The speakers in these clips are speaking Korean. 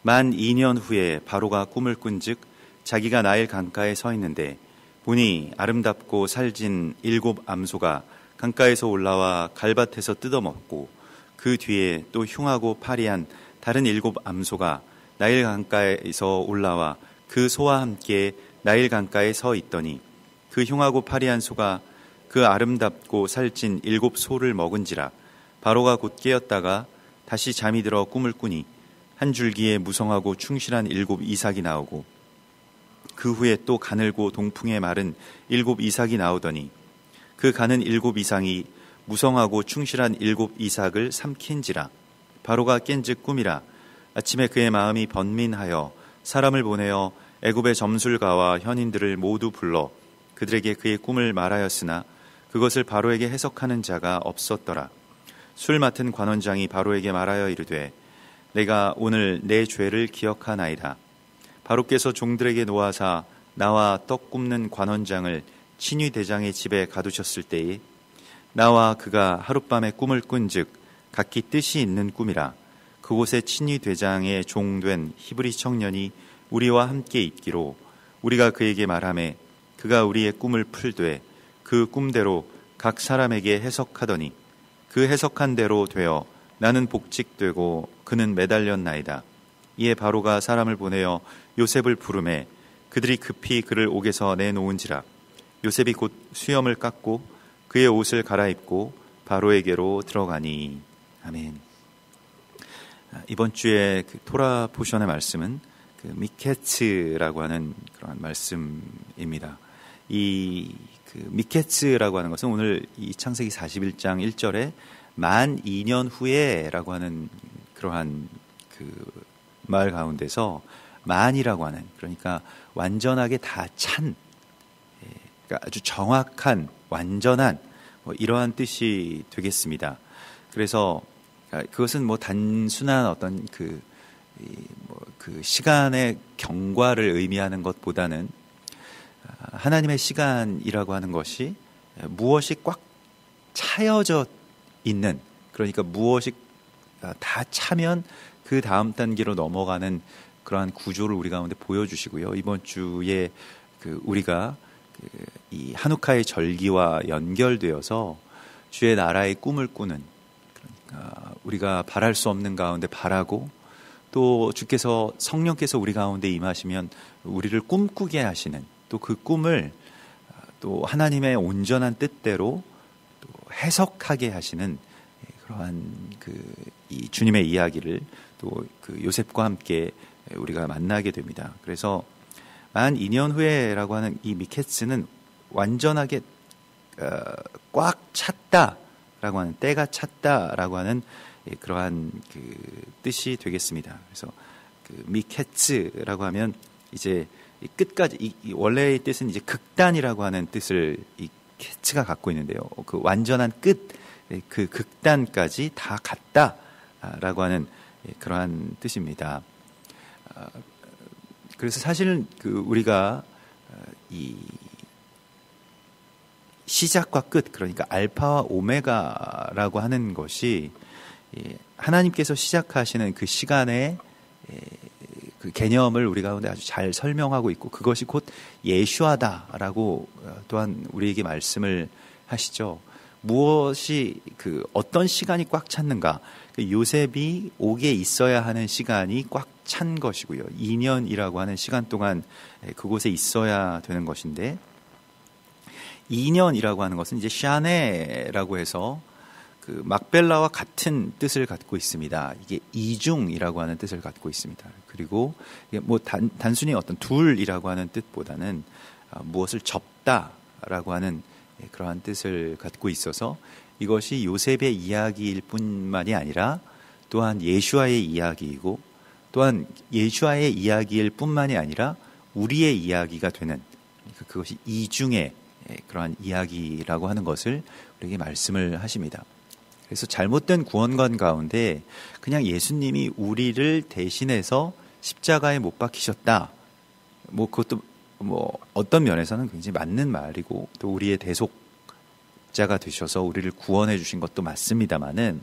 만 2년 후에 바로가 꿈을 꾼즉 자기가 나일 강가에 서 있는데 보니 아름답고 살진 7 암소가 강가에서 올라와 갈밭에서 뜯어먹고 그 뒤에 또 흉하고 파리한 다른 7 암소가 나일 강가에서 올라와 그 소와 함께 나일 강가에 서 있더니 그 흉하고 파리한 소가 그 아름답고 살찐 7 소를 먹은지라 바로가 곧 깨었다가 다시 잠이 들어 꿈을 꾸니 한 줄기에 무성하고 충실한 7 이삭이 나오고 그 후에 또 가늘고 동풍에 마른 7 이삭이 나오더니 그 가는 7 이삭이 무성하고 충실한 7 이삭을 삼킨지라 바로가 깬즉 꿈이라 아침에 그의 마음이 번민하여 사람을 보내어 애굽의 점술가와 현인들을 모두 불러 그들에게 그의 꿈을 말하였으나 그것을 바로에게 해석하는 자가 없었더라. 술 맡은 관원장이 바로에게 말하여 이르되 내가 오늘 내 죄를 기억하나이다. 바로께서 종들에게 노하사 나와 떡 굽는 관원장을 친위 대장의 집에 가두셨을 때에 나와 그가 하룻밤에 꿈을 꾼즉 각기 뜻이 있는 꿈이라. 그곳에 친위 대장의 종된 히브리 청년이 우리와 함께 있기로 우리가 그에게 말하매 그가 우리의 꿈을 풀되 그 꿈대로 각 사람에게 해석하더니 그 해석한 대로 되어 나는 복직되고 그는 매달렸나이다. 이에 바로가 사람을 보내어 요셉을 부르매 그들이 급히 그를 옥에서 내놓은지라. 요셉이 곧 수염을 깎고 그의 옷을 갈아입고 바로에게로 들어가니. 아멘. 이번 주에 그 토라 포션의 말씀은 그 미케츠라고 하는 그런 말씀입니다. 이 그 미케츠라고 하는 것은 오늘 이 창세기 41장 1절에 만 2년 후에라고 하는 그러한 그 말 가운데서 만이라고 하는, 그러니까 완전하게 다 찬, 그러니까 아주 정확한, 완전한 이러한 뜻이 되겠습니다. 그래서 그것은 단순한 어떤 그 시간의 경과를 의미하는 것보다는 하나님의 시간이라고 하는 것이 무엇이 꽉 차여져 있는, 그러니까 무엇이 다 차면 그 다음 단계로 넘어가는 그러한 구조를 우리 가운데 보여주시고요. 이번 주에 우리가 이 한우카의 절기와 연결되어서 주의 나라의 꿈을 꾸는, 그러니까 우리가 바랄 수 없는 가운데 바라고 또 주께서 성령께서 우리 가운데 임하시면 우리를 꿈꾸게 하시는, 또 그 꿈을 또 하나님의 온전한 뜻대로 또 해석하게 하시는 그러한 이 주님의 이야기를 또 그 요셉과 함께 우리가 만나게 됩니다. 그래서 만 2년 후에라고 하는 이 미케츠는 완전하게 꽉 찼다라고 하는, 때가 찼다라고 하는 그러한 그 뜻이 되겠습니다. 그래서 그 미케츠라고 하면 이제 끝까지, 이 원래의 뜻은 이제 극단이라고 하는 뜻을 이 케츠가 갖고 있는데요. 그 완전한 끝, 그 극단까지 다 갔다라고 하는 그러한 뜻입니다. 그래서 사실은 우리가 이 시작과 끝, 그러니까 알파와 오메가라고 하는 것이 하나님께서 시작하시는 그 시간의 그 개념을 우리 가운데 아주 잘 설명하고 있고, 그것이 곧 예수하다라고 또한 우리에게 말씀을 하시죠. 무엇이 어떤 시간이 꽉 찼는가? 요셉이 옥에 있어야 하는 시간이 꽉 찬 것이고요. 2년이라고 하는 시간 동안 그곳에 있어야 되는 것인데, 2년이라고 하는 것은 이제 샤네라고 해서 그 막벨라와 같은 뜻을 갖고 있습니다. 이게 이중이라고 하는 뜻을 갖고 있습니다. 그리고 이게 단순히 어떤 둘이라고 하는 뜻보다는 무엇을 접다라고 하는 그러한 뜻을 갖고 있어서 이것이 요셉의 이야기일 뿐만이 아니라 또한 예수와의 이야기이고, 또한 예수와의 이야기일 뿐만이 아니라 우리의 이야기가 되는, 그것이 이중의 그러한 이야기라고 하는 것을 우리에게 말씀을 하십니다. 그래서 잘못된 구원관 가운데 그냥 예수님이 우리를 대신해서 십자가에 못 박히셨다, 그것도 어떤 면에서는 굉장히 맞는 말이고, 또 우리의 대속자가 되셔서 우리를 구원해 주신 것도 맞습니다만은,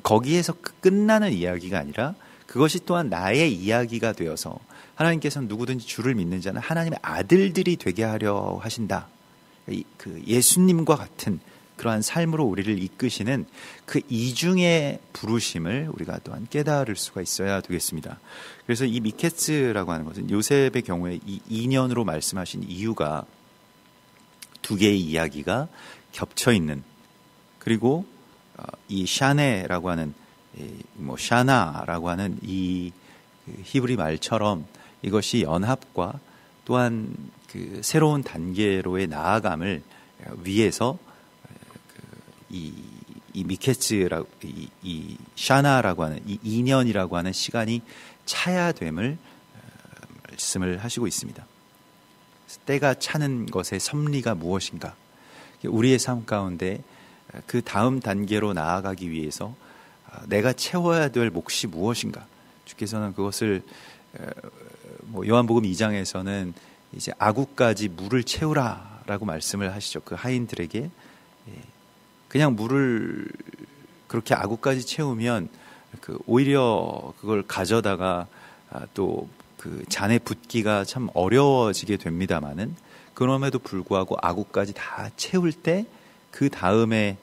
거기에서 끝나는 이야기가 아니라 그것이 또한 나의 이야기가 되어서 하나님께서는 누구든지 주를 믿는 자는 하나님의 아들들이 되게 하려 하신다. 그 예수님과 같은 그러한 삶으로 우리를 이끄시는 그 이중의 부르심을 우리가 또한 깨달을 수가 있어야 되겠습니다. 그래서 이 미케스라고 하는 것은 요셉의 경우에 이 2년으로 말씀하신 이유가 두 개의 이야기가 겹쳐 있는, 그리고 이 샤네라고 하는 샤나라고 하는 이 히브리 말처럼 이것이 연합과 또한 그 새로운 단계로의 나아감을 위해서 이 미케츠라고 이 샤나라고 하는 이 2년이라고 하는 시간이 차야 됨을 말씀을 하시고 있습니다. 때가 차는 것의 섭리가 무엇인가? 우리의 삶 가운데 그 다음 단계로 나아가기 위해서 내가 채워야 될 몫이 무엇인가? 주께서는 그것을 요한복음 2장에서는 이제 아구까지 물을 채우라라고 말씀을 하시죠. 그 하인들에게 그냥 물을 그렇게 아구까지 채우면 오히려 그걸 가져다가 또 그 잔에 붓기가 참 어려워지게 됩니다마는, 그럼에도 불구하고 아구까지 다 채울 때 그 다음에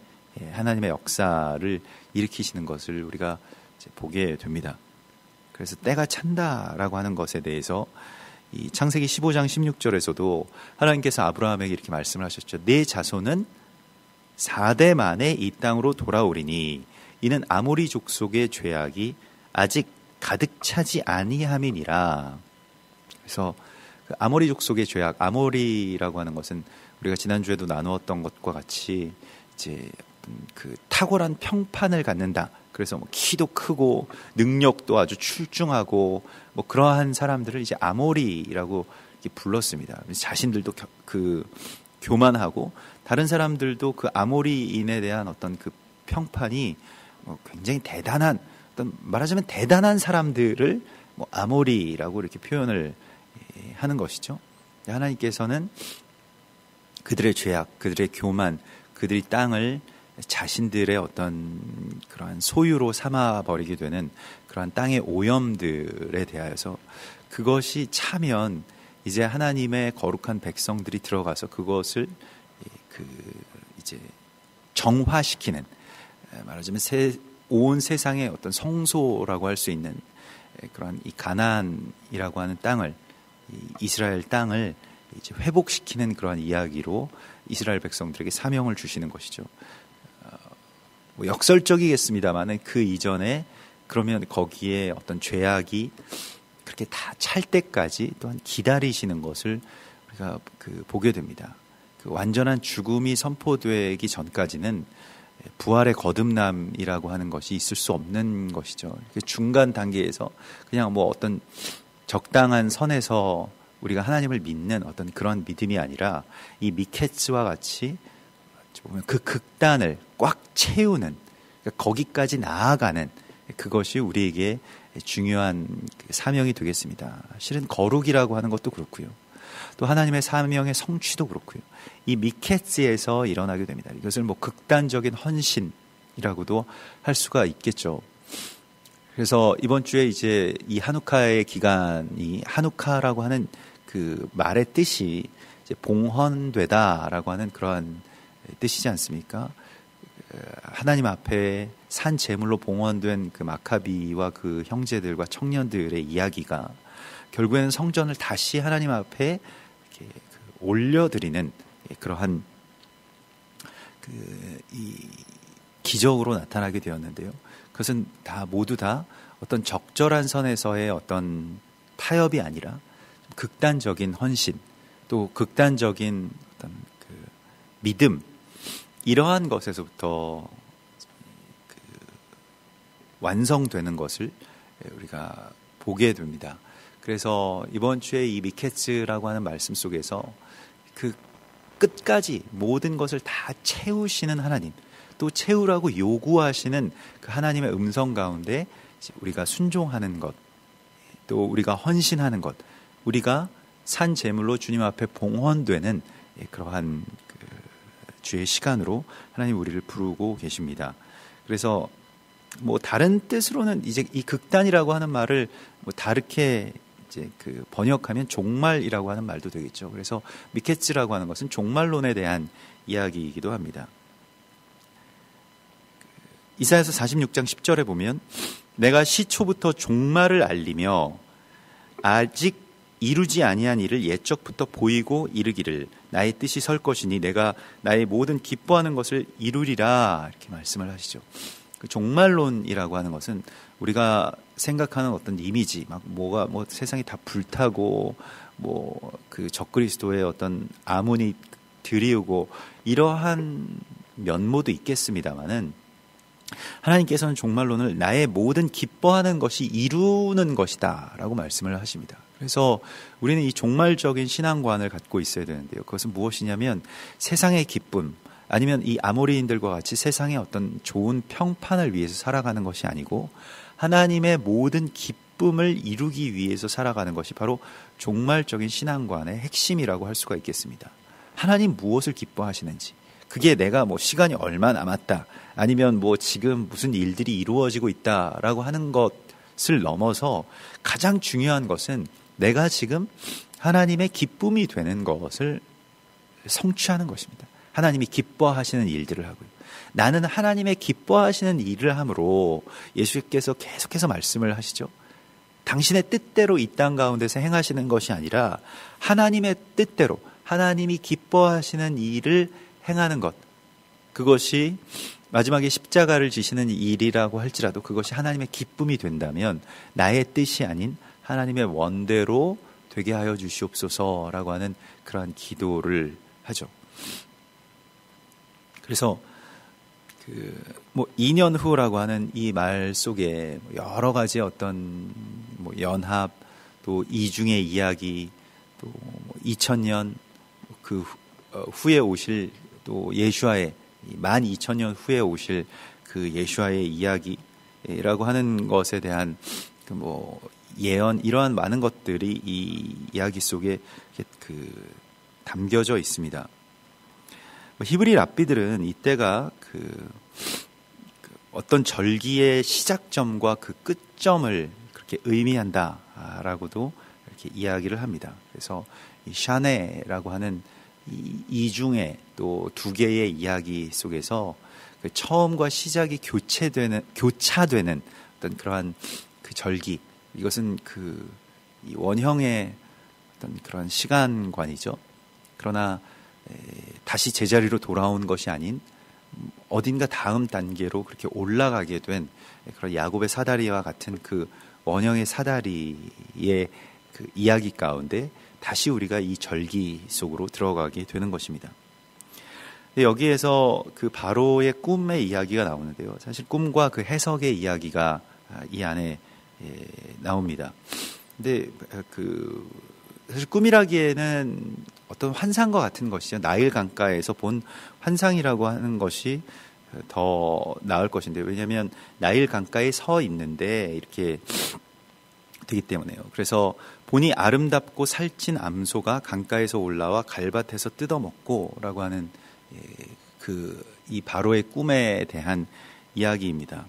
하나님의 역사를 일으키시는 것을 우리가 이제 보게 됩니다. 그래서 때가 찬다라고 하는 것에 대해서 이 창세기 15장 16절에서도 하나님께서 아브라함에게 이렇게 말씀을 하셨죠. 내 자손은 4대 만에 이 땅으로 돌아오리니 이는 아모리 족속의 죄악이 아직 가득 차지 아니함이니라. 그래서 그 아모리 족속의 죄악, 아모리라고 하는 것은 우리가 지난주에도 나누었던 것과 같이 이제 그 탁월한 평판을 갖는다. 그래서 키도 크고 능력도 아주 출중하고 그러한 사람들을 이제 아모리라고 이렇게 불렀습니다. 자신들도 교만하고 다른 사람들도 그 아모리인에 대한 어떤 그 평판이 굉장히 대단한, 어떤 말하자면 대단한 사람들을 아모리라고 이렇게 표현을 하는 것이죠. 하나님께서는 그들의 죄악, 그들의 교만, 그들이 땅을 자신들의 어떤 그러한 소유로 삼아버리게 되는 그러한 땅의 오염들에 대하여서 그것이 차면 이제 하나님의 거룩한 백성들이 들어가서 그것을 이제 정화시키는, 말하자면 온 세상의 어떤 성소라고 할 수 있는 그런 이 가나안이라고 하는 땅을, 이스라엘 땅을 이제 회복시키는 그러한 이야기로 이스라엘 백성들에게 사명을 주시는 것이죠. 역설적이겠습니다만은 그 이전에 그러면 거기에 어떤 죄악이 그렇게 다 찰 때까지 또한 기다리시는 것을 우리가 보게 됩니다. 그 완전한 죽음이 선포되기 전까지는 부활의 거듭남이라고 하는 것이 있을 수 없는 것이죠. 중간 단계에서 그냥 어떤 적당한 선에서 우리가 하나님을 믿는 어떤 그런 믿음이 아니라 이 미케츠와 같이 보면 그 극단을 꽉 채우는, 그러니까 거기까지 나아가는 그것이 우리에게 중요한 사명이 되겠습니다. 실은 거룩이라고 하는 것도 그렇고요. 또 하나님의 사명의 성취도 그렇고요. 이 미케츠에서 일어나게 됩니다. 이것을 극단적인 헌신이라고도 할 수가 있겠죠. 그래서 이번 주에 이제 이 한우카의 기간이, 한우카라고 하는 그 말의 뜻이 이제 봉헌되다라고 하는 그러한 뜻이지 않습니까? 하나님 앞에 산 제물로 봉헌된 그 마카비와 그 형제들과 청년들의 이야기가 결국에는 성전을 다시 하나님 앞에 이렇게 올려드리는 그러한 이 기적으로 나타나게 되었는데요. 그것은 모두 다 어떤 적절한 선에서의 어떤 타협이 아니라 극단적인 헌신, 또 극단적인 어떤 믿음, 이러한 것에서부터 완성되는 것을 우리가 보게 됩니다. 그래서 이번 주에 이 미케츠라고 하는 말씀 속에서 그 끝까지 모든 것을 다 채우시는 하나님, 또 채우라고 요구하시는 그 하나님의 음성 가운데 우리가 순종하는 것, 또 우리가 헌신하는 것, 우리가 산 제물로 주님 앞에 봉헌되는 그러한 주의 시간으로 하나님 우리를 부르고 계십니다. 그래서 뭐 다른 뜻으로는 이제 이 극단이라고 하는 말을 뭐 다르게 이제 그 번역하면 종말이라고 하는 말도 되겠죠. 그래서 미케츠라고 하는 것은 종말론에 대한 이야기이기도 합니다. 이사야서 46장 10절에 보면 내가 시초부터 종말을 알리며 아직 이루지 아니한 일을 옛적부터 보이고 이르기를 나의 뜻이 설 것이니 내가 나의 모든 기뻐하는 것을 이루리라 이렇게 말씀을 하시죠. 그 종말론이라고 하는 것은 우리가 생각하는 어떤 이미지, 막 뭐가 뭐 세상이 다 불타고 뭐 그 적그리스도의 어떤 아문이 들이우고 이러한 면모도 있겠습니다만은 하나님께서는 종말론을 나의 모든 기뻐하는 것이 이루는 것이다 라고 말씀을 하십니다. 그래서 우리는 이 종말적인 신앙관을 갖고 있어야 되는데요. 그것은 무엇이냐면 세상의 기쁨 아니면 이 아모리인들과 같이 세상의 어떤 좋은 평판을 위해서 살아가는 것이 아니고 하나님의 모든 기쁨을 이루기 위해서 살아가는 것이 바로 종말적인 신앙관의 핵심이라고 할 수가 있겠습니다. 하나님 무엇을 기뻐하시는지, 그게 내가 뭐 시간이 얼마 남았다 아니면 뭐 지금 무슨 일들이 이루어지고 있다라고 하는 것을 넘어서 가장 중요한 것은 내가 지금 하나님의 기쁨이 되는 것을 성취하는 것입니다. 하나님이 기뻐하시는 일들을 하고요. 나는 하나님의 기뻐하시는 일을 함으로 예수께서 계속해서 말씀을 하시죠. 당신의 뜻대로 이 땅 가운데서 행하시는 것이 아니라 하나님의 뜻대로 하나님이 기뻐하시는 일을 행하는 것, 그것이 마지막에 십자가를 지시는 일이라고 할지라도 그것이 하나님의 기쁨이 된다면 나의 뜻이 아닌 하나님의 원대로 되게 하여 주시옵소서라고 하는 그러한 기도를 하죠. 그래서 뭐 2년 후라고 하는 이 말 속에 여러 가지 어떤 뭐 연합, 또 이중의 이야기, 또 2000년 그 후에 오실 또 예수와의 12,000년 후에 오실 그 예수와의 이야기라고 하는 것에 대한 그 뭐 예언, 이러한 많은 것들이 이 이야기 속에 담겨져 있습니다. 히브리 랍비들은 이때가 어떤 절기의 시작점과 그 끝점을 그렇게 의미한다라고도 이렇게 이야기를 합니다. 그래서 이 샤네라고 하는 이중의 또 두 개의 이야기 속에서 그 처음과 시작이 교차되는 어떤 그러한 그 절기, 이것은 이 원형의 어떤 그런 시간관이죠. 그러나 다시 제자리로 돌아온 것이 아닌 어딘가 다음 단계로 그렇게 올라가게 된 그런 야곱의 사다리와 같은 그 원형의 사다리의 그 이야기 가운데 다시 우리가 이 절기 속으로 들어가게 되는 것입니다. 여기에서 그 바로의 꿈의 이야기가 나오는데요. 사실 꿈과 그 해석의 이야기가 이 안에 나옵니다. 근데 사실 꿈이라기에는 어떤 환상과 같은 것이죠. 나일 강가에서 본 환상이라고 하는 것이 더 나을 것인데, 왜냐하면 나일 강가에 서 있는데 이렇게 되기 때문에요. 그래서 보니 아름답고 살찐 암소가 강가에서 올라와 갈밭에서 뜯어먹고라고 하는 이 바로의 꿈에 대한 이야기입니다.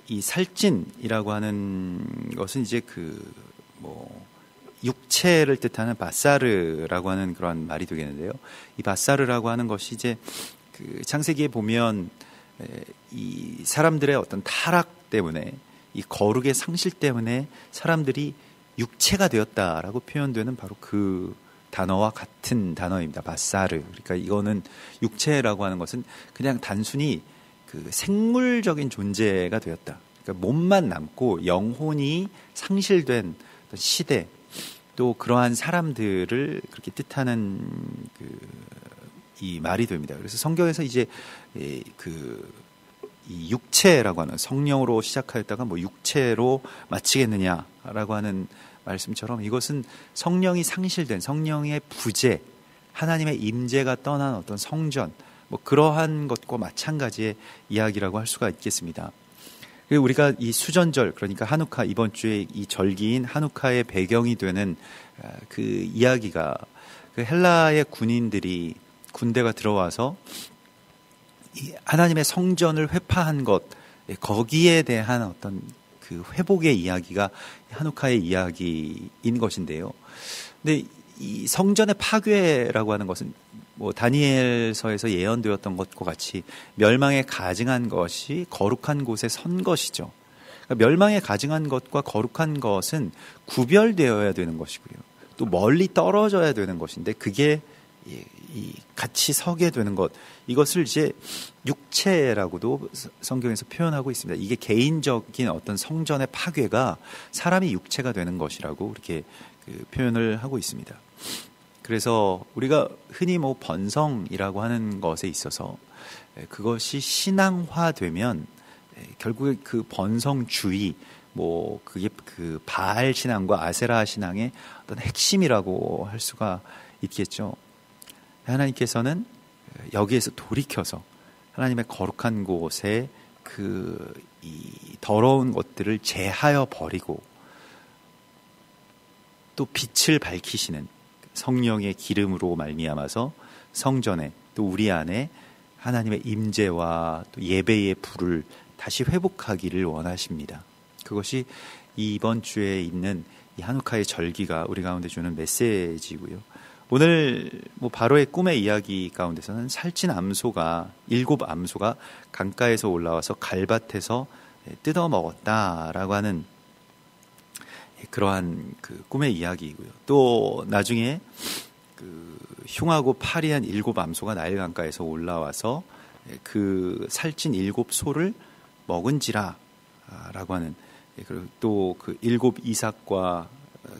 이 살찐이라고 하는 것은 이제 육체를 뜻하는 바사르라고 하는 그런 말이 되겠는데요. 이 바사르라고 하는 것이 이제 창세기에 보면 이 사람들의 어떤 타락 때문에, 이 거룩의 상실 때문에 사람들이 육체가 되었다라고 표현되는 바로 그 단어와 같은 단어입니다. 바사르. 그러니까 이거는 육체라고 하는 것은 그냥 단순히 생물적인 존재가 되었다. 그러니까 몸만 남고 영혼이 상실된 시대, 또 그러한 사람들을 그렇게 뜻하는 이 말이 됩니다. 그래서 성경에서 이제 이 육체라고 하는, 성령으로 시작하였다가 뭐 육체로 마치겠느냐라고 하는 말씀처럼 이것은 성령이 상실된, 성령의 부재, 하나님의 임재가 떠난 어떤 성전, 뭐 그러한 것과 마찬가지의 이야기라고 할 수가 있겠습니다. 그리고 우리가 이 수전절, 그러니까 하누카, 이번 주에 이 절기인 하누카의 배경이 되는 그 이야기가 그 헬라의 군인들이, 군대가 들어와서 이 하나님의 성전을 회파한 것, 거기에 대한 어떤 그 회복의 이야기가 한우카의 이야기인 것인데요. 근데 이 성전의 파괴라고 하는 것은 뭐 다니엘서에서 예언되었던 것과 같이 멸망에 가증한 것이 거룩한 곳에 선 것이죠. 그러니까 멸망에 가증한 것과 거룩한 것은 구별되어야 되는 것이고요. 또 멀리 떨어져야 되는 것인데 그게 같이 서게 되는 것, 이것을 이제 육체라고도 성경에서 표현하고 있습니다. 이게 개인적인 어떤 성전의 파괴가 사람이 육체가 되는 것이라고 이렇게 표현을 하고 있습니다. 그래서 우리가 흔히 뭐 번성이라고 하는 것에 있어서 그것이 신앙화되면 결국에 그 번성주의, 뭐 그게 그 바알 신앙과 아세라 신앙의 어떤 핵심이라고 할 수가 있겠죠. 하나님께서는 여기에서 돌이켜서 하나님의 거룩한 곳에 이 더러운 것들을 제하여 버리고 또 빛을 밝히시는 성령의 기름으로 말미암아서 성전에 또 우리 안에 하나님의 임재와 또 예배의 불을 다시 회복하기를 원하십니다. 그것이 이번 주에 있는 이 한우카의 절기가 우리 가운데 주는 메시지고요. 오늘 뭐 바로의 꿈의 이야기 가운데서는 살찐 암소가 7 암소가 강가에서 올라와서 갈밭에서 뜯어 먹었다라고 하는 그러한 그 꿈의 이야기이고요. 또 나중에 그 흉하고 파리한 7 암소가 나일 강가에서 올라와서 그 살찐 7 소를 먹은지라라고 하는, 그리고 또 그 7 이삭과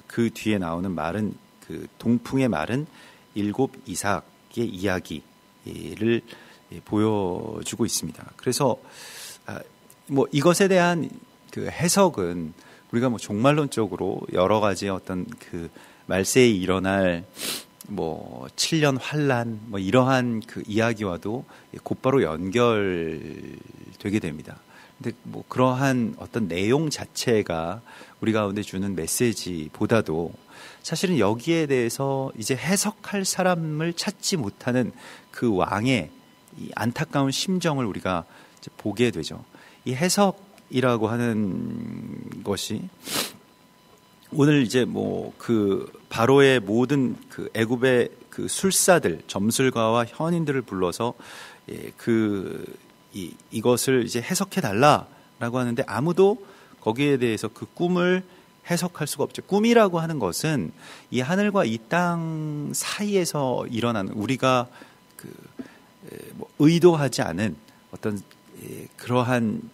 그 뒤에 나오는 말은 그 동풍의 말은 7 이삭의 이야기를 보여주고 있습니다. 그래서 뭐 이것에 대한 그 해석은 우리가 뭐 종말론적으로 여러 가지 어떤 그 말세에 일어날 뭐 7년 환란 뭐 이러한 그 이야기와도 곧바로 연결되게 됩니다. 근데 뭐 그러한 어떤 내용 자체가 우리 가운데 주는 메시지보다도 사실은 여기에 대해서 이제 해석할 사람을 찾지 못하는 그 왕의 이 안타까운 심정을 우리가 이제 보게 되죠. 이 해석이라고 하는 것이 오늘 이제 뭐 그 바로의 모든 그 애굽의 그 술사들, 점술가와 현인들을 불러서 이것을 이제 해석해 달라라고 하는데 아무도 거기에 대해서 그 꿈을 해석할 수가 없죠. 꿈이라고 하는 것은 이 하늘과 이 땅 사이에서 일어나는 우리가 뭐 의도하지 않은 어떤 그러한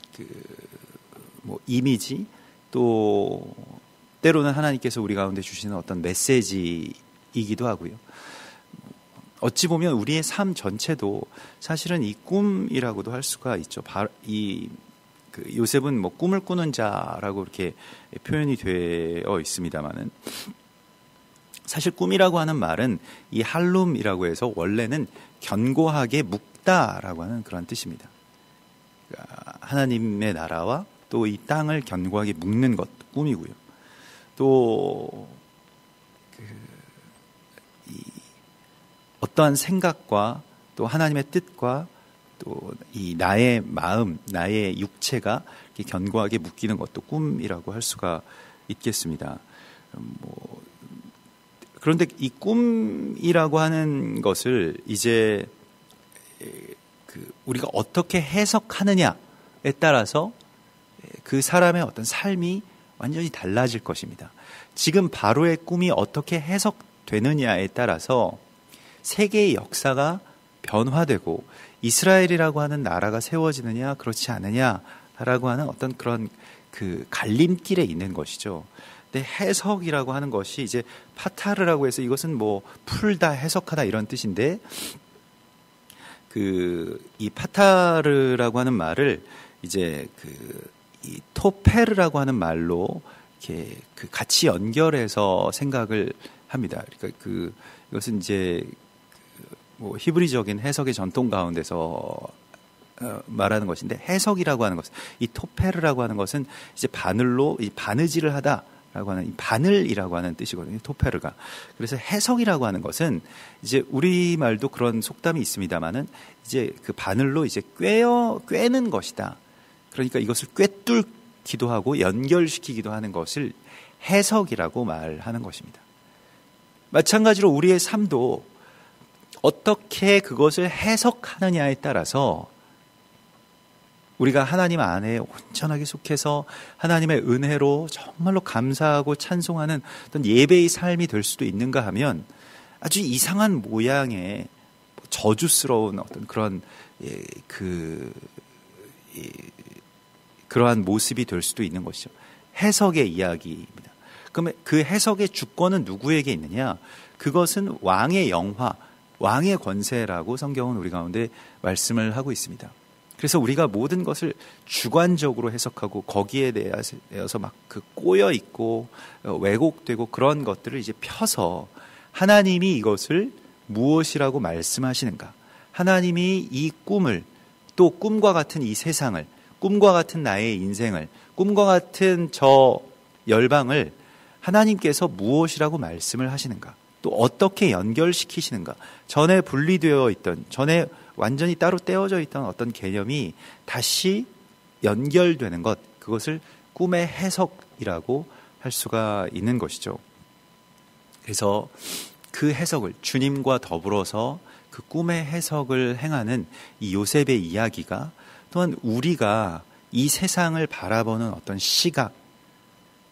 뭐 이미지, 또 때로는 하나님께서 우리 가운데 주시는 어떤 메시지이기도 하고요. 어찌 보면 우리의 삶 전체도 사실은 이 꿈이라고도 할 수가 있죠. 요셉은 뭐 꿈을 꾸는 자라고 이렇게 표현이 되어 있습니다만은 사실 꿈이라고 하는 말은 이 할룸이라고 해서 원래는 견고하게 묶다라고 하는 그런 뜻입니다. 그러니까 하나님의 나라와 또 이 땅을 견고하게 묶는 것 꿈이고요. 또 어떠한 생각과 또 하나님의 뜻과 또 이 나의 마음, 나의 육체가 이렇게 견고하게 묶이는 것도 꿈이라고 할 수가 있겠습니다. 그런데 이 꿈이라고 하는 것을 이제 우리가 어떻게 해석하느냐에 따라서 그 사람의 어떤 삶이 완전히 달라질 것입니다. 지금 바로의 꿈이 어떻게 해석되느냐에 따라서 세계의 역사가 변화되고 이스라엘이라고 하는 나라가 세워지느냐 그렇지 않느냐라고 하는 어떤 그런 그 갈림길에 있는 것이죠. 근데 해석이라고 하는 것이 이제 파타르라고 해서 이것은 뭐 풀다, 해석하다 이런 뜻인데 이 파타르라고 하는 말을 이제 이 토페르라고 하는 말로 이렇게 같이 연결해서 생각을 합니다. 그러니까 이것은 이제 뭐 히브리적인 해석의 전통 가운데서 말하는 것인데, 해석이라고 하는 것은 이 토페르라고 하는 것은 이제 바늘로 이 바느질을 하다라고 하는 이 바늘이라고 하는 뜻이거든요. 토페르가. 그래서 해석이라고 하는 것은 이제 우리 말도 그런 속담이 있습니다만은 이제 그 바늘로 이제 꿰는 것이다. 그러니까 이것을 꿰뚫기도 하고 연결시키기도 하는 것을 해석이라고 말하는 것입니다. 마찬가지로 우리의 삶도 어떻게 그것을 해석하느냐에 따라서 우리가 하나님 안에 온전하게 속해서 하나님의 은혜로 정말로 감사하고 찬송하는 어떤 예배의 삶이 될 수도 있는가 하면 아주 이상한 모양의 저주스러운 어떤 그러한 모습이 될 수도 있는 것이죠. 해석의 이야기입니다. 그러면 그 해석의 주권은 누구에게 있느냐? 그것은 왕의 영화, 왕의 권세라고 성경은 우리 가운데 말씀을 하고 있습니다. 그래서 우리가 모든 것을 주관적으로 해석하고 거기에 대해서 막 꼬여 있고 왜곡되고 그런 것들을 이제 펴서 하나님이 이것을 무엇이라고 말씀하시는가? 하나님이 이 꿈을 또 꿈과 같은 이 세상을, 꿈과 같은 나의 인생을, 꿈과 같은 저 열방을 하나님께서 무엇이라고 말씀을 하시는가? 또 어떻게 연결시키시는가? 전에 분리되어 있던, 전에 완전히 따로 떼어져 있던 어떤 개념이 다시 연결되는 것, 그것을 꿈의 해석이라고 할 수가 있는 것이죠. 그래서 그 해석을 주님과 더불어서 그 꿈의 해석을 행하는 이 요셉의 이야기가 또한 우리가 이 세상을 바라보는 어떤 시각,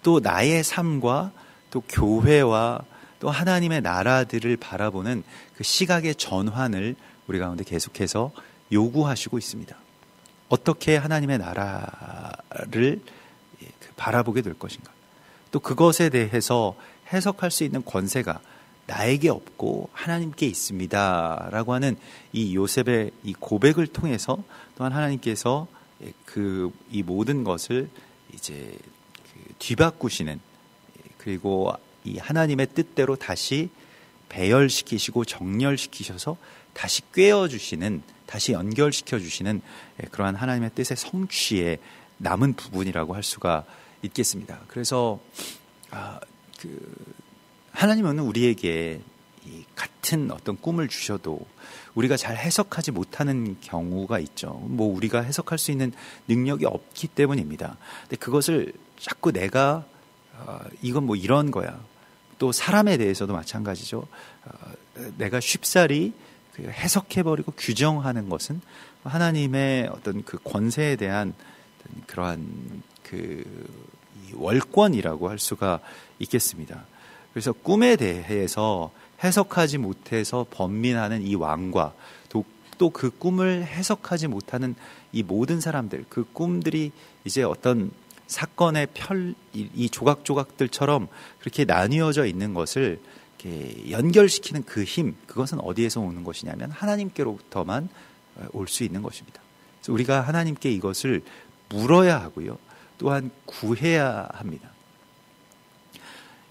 또 나의 삶과 또 교회와 또 하나님의 나라들을 바라보는 그 시각의 전환을 우리 가운데 계속해서 요구하시고 있습니다. 어떻게 하나님의 나라를 바라보게 될 것인가? 또 그것에 대해서 해석할 수 있는 권세가 나에게 없고 하나님께 있습니다. 라고 하는 이 요셉의 이 고백을 통해서 또한 하나님께서 이 모든 것을 이제 뒤바꾸시는, 그리고 이 하나님의 뜻대로 다시 배열시키시고 정렬시키셔서 다시 꿰어주시는, 다시 연결시켜주시는 그러한 하나님의 뜻의 성취에 남은 부분이라고 할 수가 있겠습니다. 그래서 하나님은 우리에게 이 같은 어떤 꿈을 주셔도 우리가 잘 해석하지 못하는 경우가 있죠. 우리가 해석할 수 있는 능력이 없기 때문입니다. 근데 그것을 자꾸 내가 이건 이런 거야. 또 사람에 대해서도 마찬가지죠. 내가 쉽사리 해석해버리고 규정하는 것은 하나님의 어떤 그 권세에 대한 그러한 월권이라고 할 수가 있겠습니다. 그래서 꿈에 대해서 해석하지 못해서 번민하는 이 왕과 또 그 꿈을 해석하지 못하는 이 모든 사람들, 그 꿈들이 이제 어떤 사건의 이 조각조각들처럼 그렇게 나뉘어져 있는 것을 이렇게 연결시키는 그 힘, 그것은 어디에서 오는 것이냐면 하나님께로부터만 올 수 있는 것입니다. 그래서 우리가 하나님께 이것을 물어야 하고요, 또한 구해야 합니다.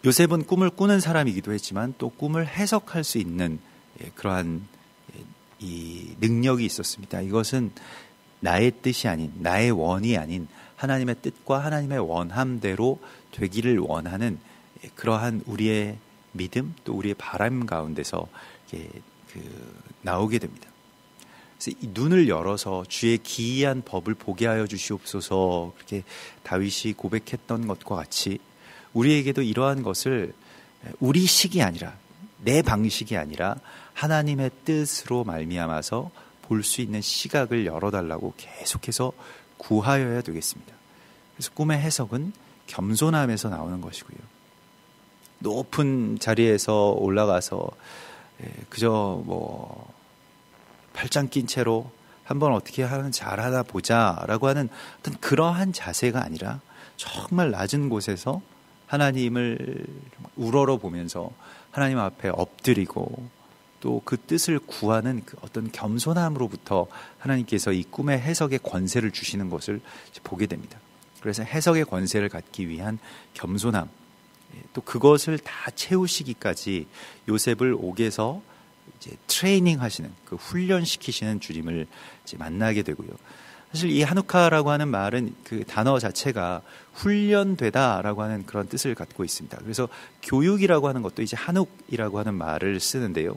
요셉은 꿈을 꾸는 사람이기도 했지만 또 꿈을 해석할 수 있는 그러한 이 능력이 있었습니다. 이것은 나의 뜻이 아닌, 나의 원이 아닌 하나님의 뜻과 하나님의 원함대로 되기를 원하는 그러한 우리의 믿음, 또 우리의 바람 가운데서 나오게 됩니다. 그래서 이 눈을 열어서 주의 기이한 법을 보게 하여 주시옵소서, 그렇게 다윗이 고백했던 것과 같이 우리에게도 이러한 것을 우리 식이 아니라, 내 방식이 아니라 하나님의 뜻으로 말미암아서 볼 수 있는 시각을 열어달라고 계속해서 구하여야 되겠습니다. 그래서 꿈의 해석은 겸손함에서 나오는 것이고요, 높은 자리에서 올라가서 그저 팔짱 낀 채로 한번 어떻게 잘하나 보자라고 하는 어떤 그러한 자세가 아니라 정말 낮은 곳에서 하나님을 우러러 보면서 하나님 앞에 엎드리고 또 그 뜻을 구하는 그 어떤 겸손함으로부터 하나님께서 이 꿈의 해석의 권세를 주시는 것을 보게 됩니다. 그래서 해석의 권세를 갖기 위한 겸손함, 또 그것을 다 채우시기까지 요셉을 옥에서 이제 트레이닝 하시는, 그 훈련시키시는 주님을 이제 만나게 되고요. 사실 이 하누카라고 하는 말은 그 단어 자체가 훈련되다라고 하는 그런 뜻을 갖고 있습니다. 그래서 교육이라고 하는 것도 이제 한욱이라고 하는 말을 쓰는데요.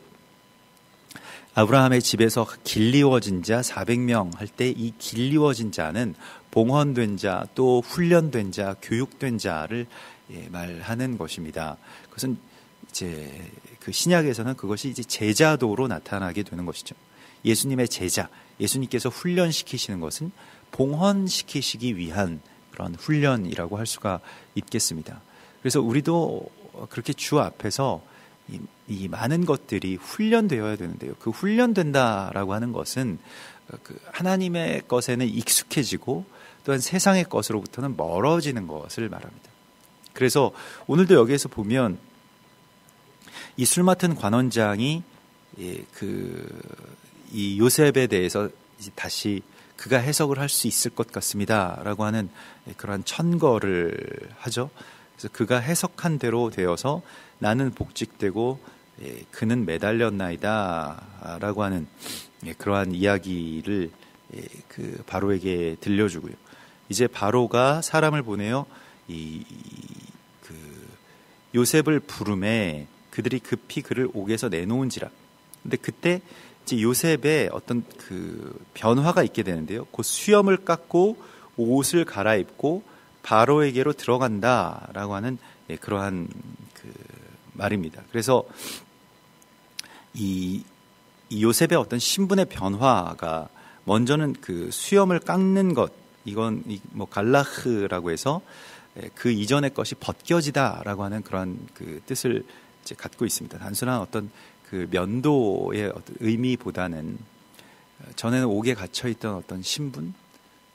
아브라함의 집에서 길리워진 자 400명 할 때 이 길리워진 자는 봉헌된 자, 또 훈련된 자, 교육된 자를 말하는 것입니다. 그것은 이제 그 신약에서는 그것이 이제 제자도로 나타나게 되는 것이죠. 예수님의 제자, 예수님께서 훈련시키시는 것은 봉헌시키시기 위한 그런 훈련이라고 할 수가 있겠습니다. 그래서 우리도 그렇게 주 앞에서 이 많은 것들이 훈련되어야 되는데요. 그 훈련된다라고 하는 것은 그 하나님의 것에는 익숙해지고 또한 세상의 것으로부터는 멀어지는 것을 말합니다. 그래서 오늘도 여기에서 보면 이 술 맡은 관원장이 이 요셉에 대해서 다시 그가 해석을 할 수 있을 것 같습니다라고 하는 그러한 천거를 하죠. 그래서 그가 해석한 대로 되어서 나는 복직되고 그는 매달렸나이다라고 하는 그러한 이야기를 그 바로에게 들려주고요. 이제 바로가 사람을 보내어 그 요셉을 부르매 그들이 급히 그를 옥에서 내놓은지라. 근데 그때 이제 요셉의 어떤 그 변화가 있게 되는데요. 곧 수염을 깎고 옷을 갈아입고 바로에게로 들어간다라고 하는 그러한 그 말입니다. 그래서 이 요셉의 어떤 신분의 변화가 먼저는 그 수염을 깎는 것, 이건 뭐 갈라흐라고 해서 그 이전의 것이 벗겨지다라고 하는 그런 그 뜻을 이제 갖고 있습니다. 단순한 어떤 그 면도의 어떤 의미보다는 전에는 옥에 갇혀 있던 어떤 신분,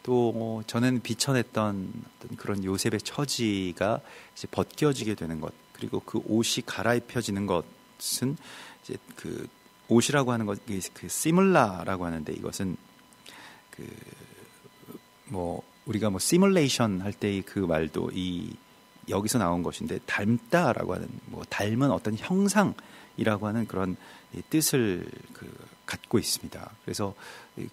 또 전에는 비천했던 어떤 그런 요셉의 처지가 이제 벗겨지게 되는 것, 그리고 그 옷이 갈아입혀지는 것은 이제 그 옷이라고 하는 것, 그 시뮬라라고 하는데 이것은 그 뭐 우리가 뭐 시뮬레이션 할 때의 그 말도 여기서 나온 것인데 닮다라고 하는 뭐 닮은 어떤 형상이라고 하는 그런 뜻을 갖고 있습니다. 그래서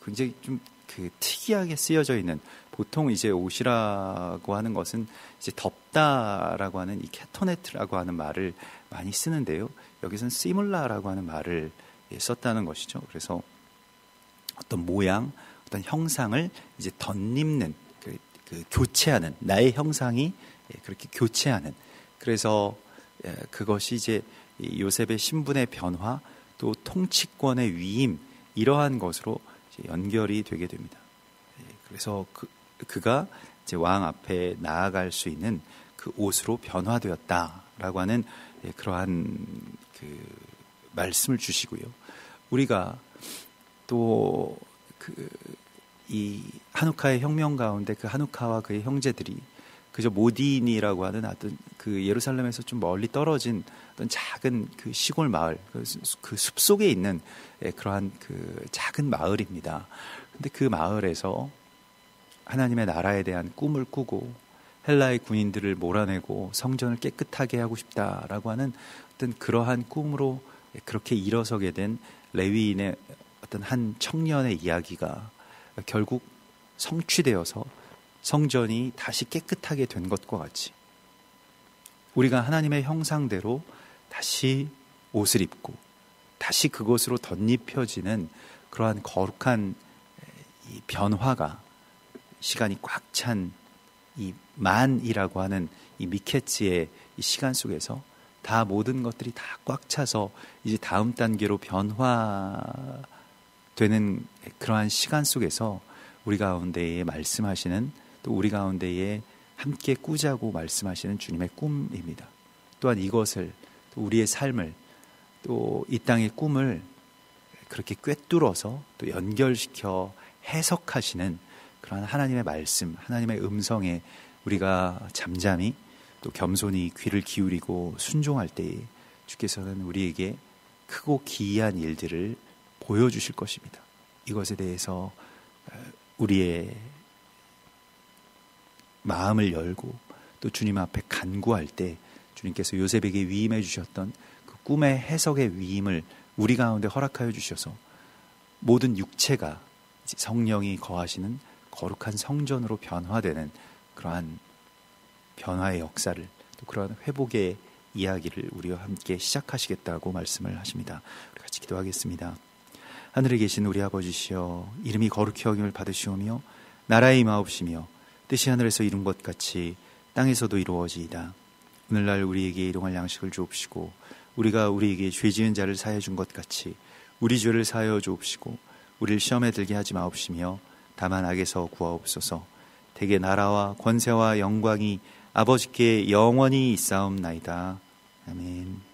굉장히 좀 그 특이하게 쓰여져 있는, 보통 이제 옷이라고 하는 것은 이제 덥다라고 하는 이 케토네트라고 하는 말을 많이 쓰는데요. 여기서는 시뮬라라고 하는 말을 썼다는 것이죠. 그래서 어떤 모양, 어떤 형상을 이제 덧입는, 그 교체하는, 나의 형상이 그렇게 교체하는, 그래서 그것이 이제 요셉의 신분의 변화, 또 통치권의 위임, 이러한 것으로 연결이 되게 됩니다. 그래서 그가 이제 왕 앞에 나아갈 수 있는 그 옷으로 변화되었다라고 하는 그러한 그 말씀을 주시고요. 우리가 또 이 하누카의 혁명 가운데 그 하누카와 그의 형제들이 그저 모딘이라고 하는 어떤 그 예루살렘에서 좀 멀리 떨어진 어떤 작은 그 시골 마을, 그 숲속에 있는 그러한 그 작은 마을입니다. 근데 그 마을에서 하나님의 나라에 대한 꿈을 꾸고 헬라의 군인들을 몰아내고 성전을 깨끗하게 하고 싶다라고 하는 어떤 그러한 꿈으로 그렇게 일어서게 된 레위인의 어떤 한 청년의 이야기가 결국 성취되어서 성전이 다시 깨끗하게 된 것과 같이 우리가 하나님의 형상대로 다시 옷을 입고 다시 그것으로 덧입혀지는 그러한 거룩한 이 변화가 시간이 꽉 찬 이 만이라고 하는 이 미케츠의 이 시간 속에서 다 모든 것들이 다 꽉 차서 이제 다음 단계로 변화되는 그러한 시간 속에서 우리 가운데에 말씀하시는, 또 우리 가운데에 함께 꾸자고 말씀하시는 주님의 꿈입니다. 또한 이것을, 또 우리의 삶을, 또 이 땅의 꿈을 그렇게 꿰뚫어서 또 연결시켜 해석하시는 그러한 하나님의 말씀, 하나님의 음성에 우리가 잠잠히 또 겸손히 귀를 기울이고 순종할 때에 주께서는 우리에게 크고 기이한 일들을 보여주실 것입니다. 이것에 대해서 우리의 마음을 열고 또 주님 앞에 간구할 때 주님께서 요셉에게 위임해 주셨던 그 꿈의 해석의 위임을 우리 가운데 허락하여 주셔서 모든 육체가 성령이 거하시는 거룩한 성전으로 변화되는 그러한 변화의 역사를, 또 그러한 회복의 이야기를 우리와 함께 시작하시겠다고 말씀을 하십니다. 우리 같이 기도하겠습니다. 하늘에 계신 우리 아버지시여, 이름이 거룩히 여김을 받으시오며 나라의 임하옵시며 뜻이 하늘에서 이룬 것 같이 땅에서도 이루어지이다. 오늘날 우리에게 일용할 양식을 주옵시고 우리가 우리에게 죄 지은 자를 사하여 준 것 같이 우리 죄를 사하여 주옵시고 우리를 시험에 들게 하지 마옵시며 다만 악에서 구하옵소서. 대개 나라와 권세와 영광이 아버지께 영원히 있사옵나이다. 아멘.